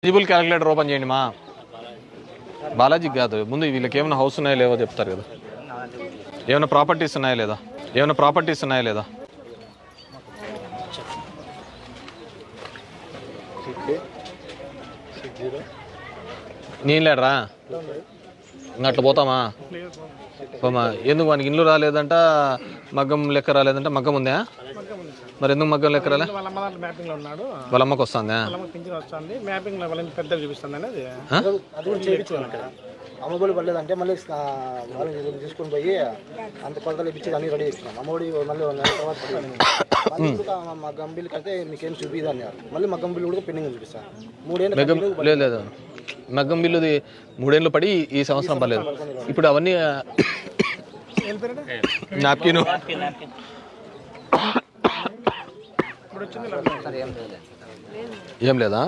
Eligible calculator open చేయండి మా బాలాజీ కాదు, ముందు వీళ్ళకి ఏమైనా హౌస్ ఉన్నాయో లేవో చెప్తారు కదా, ఏమైనా ప్రాపర్టీస్ ఉన్నాయా లేదా నేను లేడరా ఇంకా అట్లా పోతామా ఎందుకు వానికి ఇల్లు రాలేదంట, మగ్గం లెక్క రాలేదంట. మగ్గం ఉందా మరి, ఎందుకు మగ్గం లెక్క రాలే? వాళ్ళ అమ్మకి వస్తుందా? అమ్మఒడి పడలేదంటే మళ్ళీ తీసుకుని పోయి అంత కొలతలు ఇప్పించి అన్ని రెడీ చేసినాం. అమ్మఒడి మళ్ళీ మగ్గం బిల్లు కడితే మీకేం చూపిదు అన్నారు. మళ్ళీ మగ్గం బిల్లు కూడా పెండింగ్ చూపిస్తాను. 3 ఏళ్ళు లేదు మగ్గం బిల్లుది 3 ఏళ్ళు పడి ఈ సంవత్సరం పర్లేదు. ఇప్పుడు అవన్నీ నాప్కిన్ ఏం లేదా?